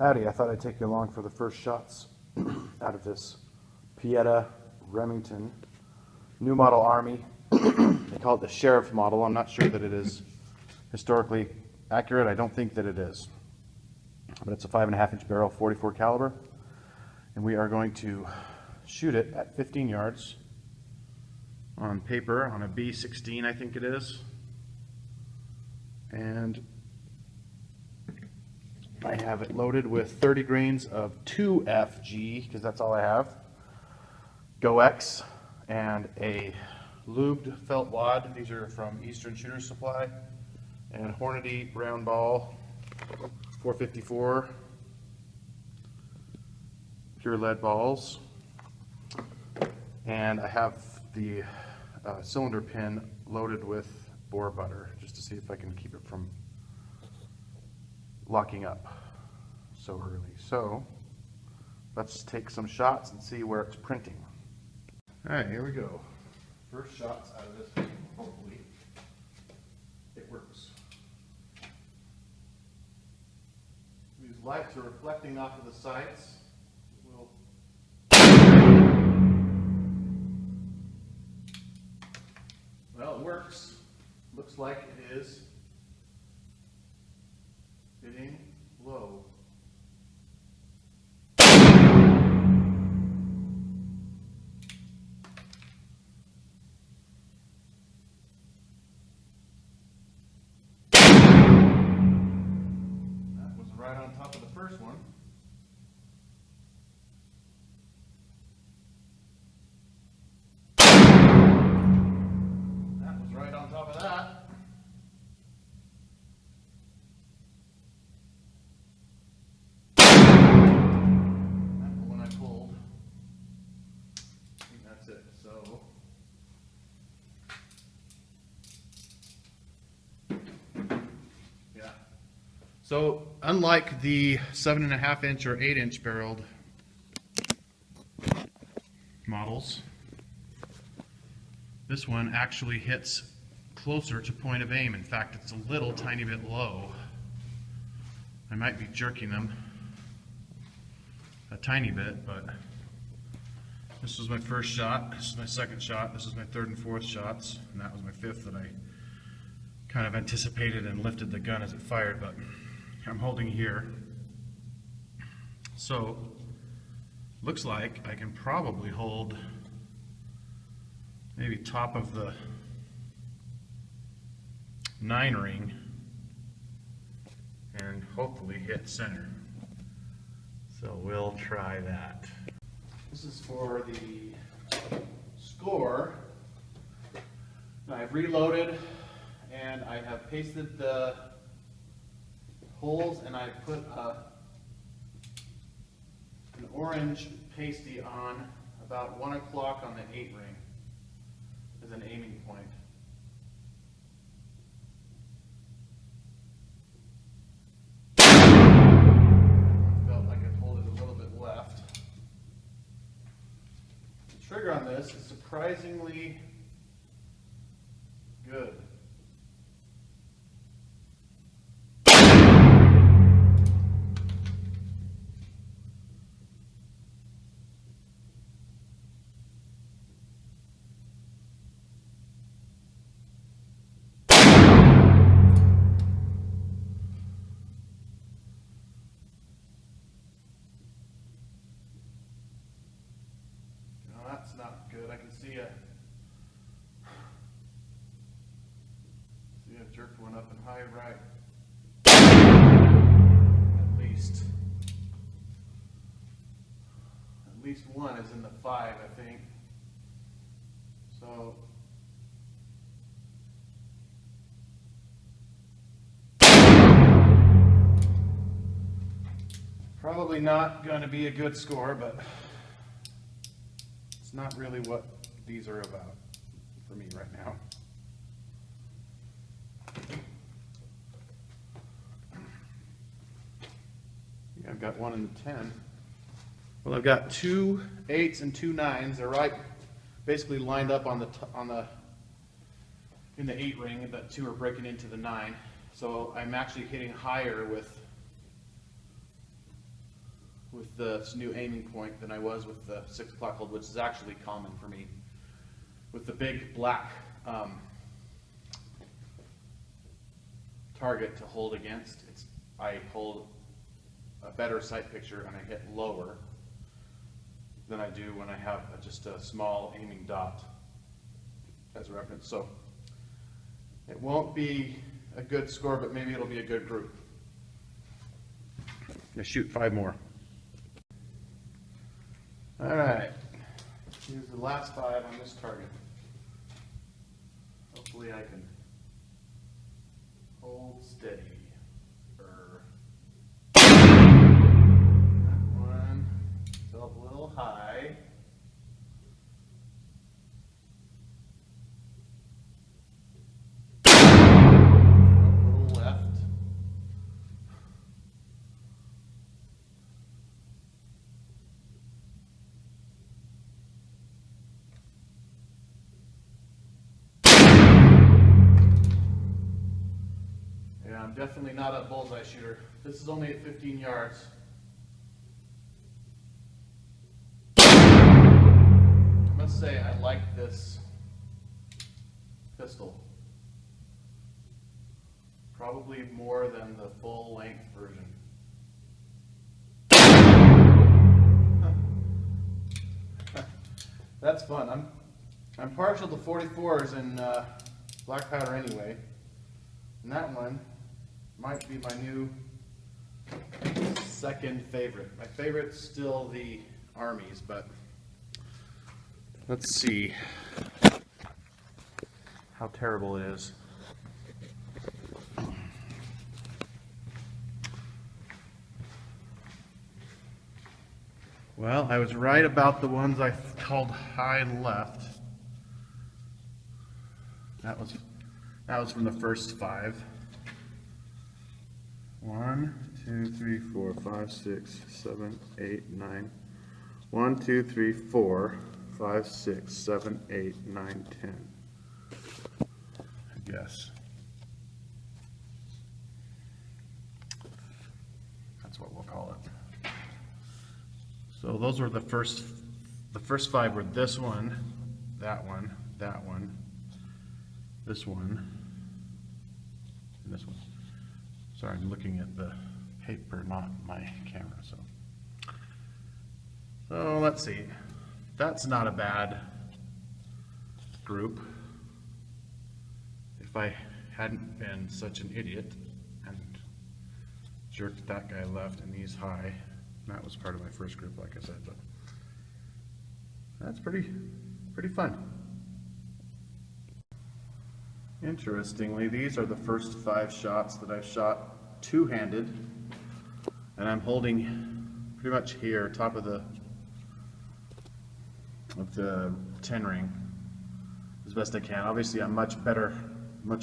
Howdy, I thought I'd take you along for the first shots out of this Pietta Remington new model Army. They call it the Sheriff model. I'm not sure that it is historically accurate. I don't think that it is. But it's a 5.5-inch barrel, 44 caliber. And we are going to shoot it at 15 yards on paper, on a B16 I think it is. And I have it loaded with 30 grains of 2FG, because that's all I have, GoX, and a lubed felt wad. These are from Eastern Shooter Supply, and Hornady round ball, 454 pure lead balls, and I have the cylinder pin loaded with boar butter, just to see if I can keep it from locking up so early. So let's take some shots and see where it's printing. All right, here we go. First shots out of this thing. Hopefully it works. These lights are reflecting off of the sights. Well, it works. Looks like it is hitting low. That was right on top of the first one. That was right on top of that. So yeah. So unlike the 7.5-inch or 8-inch barreled models, this one actually hits closer to point of aim. In fact, it's a little tiny bit low. I might be jerking them a tiny bit, but this was my first shot, this is my second shot, this is my third and fourth shots, and that was my fifth that I kind of anticipated and lifted the gun as it fired, but I'm holding here. So, looks like I can probably hold maybe top of the 9 ring and hopefully hit center. So we'll try that. This is for the score. I've reloaded and I have pasted the holes, and I put an orange pasty on about 1 o'clock on the 8 ring as an aiming point. Felt like I pulled it a little bit left. Trigger on this is surprisingly good. That's not good. I can see a jerk one up and high right. At least one is in the 5, I think. So probably not going to be a good score, but it's not really what these are about for me right now. I've got one in the 10. Well, I've got 2 8s and 2 9s. They're right, basically lined up on the in the 8 ring, but 2 are breaking into the 9. So I'm actually hitting higher with with this new aiming point than I was with the 6 o'clock hold, which is actually common for me. With the big black target to hold against, I hold a better sight picture and I hit lower than I do when I have just a small aiming dot as a reference. So it won't be a good score, but maybe it'll be a good group. Let's shoot 5 more. All right, here's the last 5 on this target. Hopefully I can hold steady. That one felt a little high. A little left. Yeah, I'm definitely not a bullseye shooter. This is only at 15 yards. I must say I like this pistol. Probably more than the full length version. That's fun. I'm partial to 44s in black powder anyway. And that one might be my new second favorite. My favorite's still the Armies, but let's see how terrible it is. Well, I was right about the ones I called high and left. That was from the first 5. 1, 2, 3, 4, 5, 6, 7, 8, 9. 1, 2, 3, 4, 5, 6, 7, 8, 9, 10. I guess. That's what we'll call it. So those were the first 5 were this one, that one, that one, this one, and this one. Sorry, I'm looking at the paper, not my camera. So let's see. That's not a bad group. If I hadn't been such an idiot and jerked that guy left and these high, that was part of my first group, like I said. But that's pretty fun. Interestingly, these are the first 5 shots that I've shot two-handed, and I'm holding pretty much here, top of the 10 ring, as best I can. Obviously, I'm much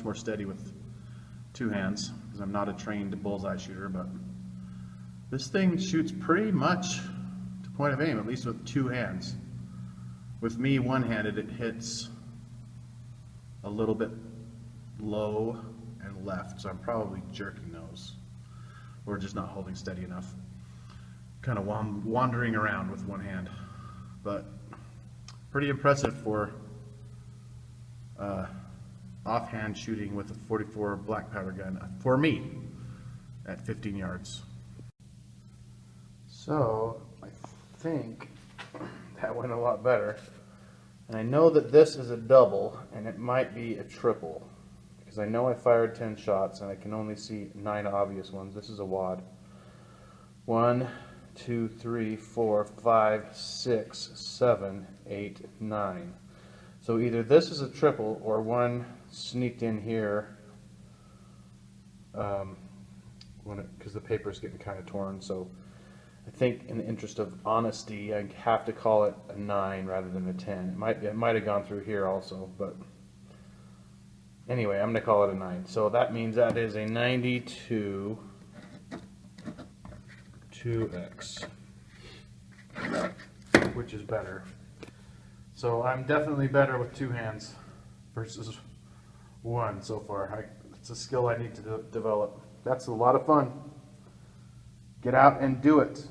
more steady with 2 hands, because I'm not a trained bullseye shooter, but this thing shoots pretty much to point of aim, at least with 2 hands. With me one-handed, it hits a little bit low and left, so I'm probably jerking those or just not holding steady enough, kind of wandering around with one hand. But pretty impressive for offhand shooting with a 44 black powder gun for me at 15 yards. So I think that went a lot better, and I know that this is a double and it might be a triple, because I know I fired 10 shots and I can only see 9 obvious ones. This is a wad. 1, 2, 3, 4, 5, 6, 7, 8, 9. So either this is a triple or one sneaked in here because the paper's getting kind of torn. So I think in the interest of honesty, I have to call it a 9 rather than a 10. It might have gone through here also, but anyway, I'm going to call it a 9. So that means that is a 92 2x, which is better. So I'm definitely better with 2 hands versus 1 so far. It's a skill I need to develop. That's a lot of fun. Get out and do it.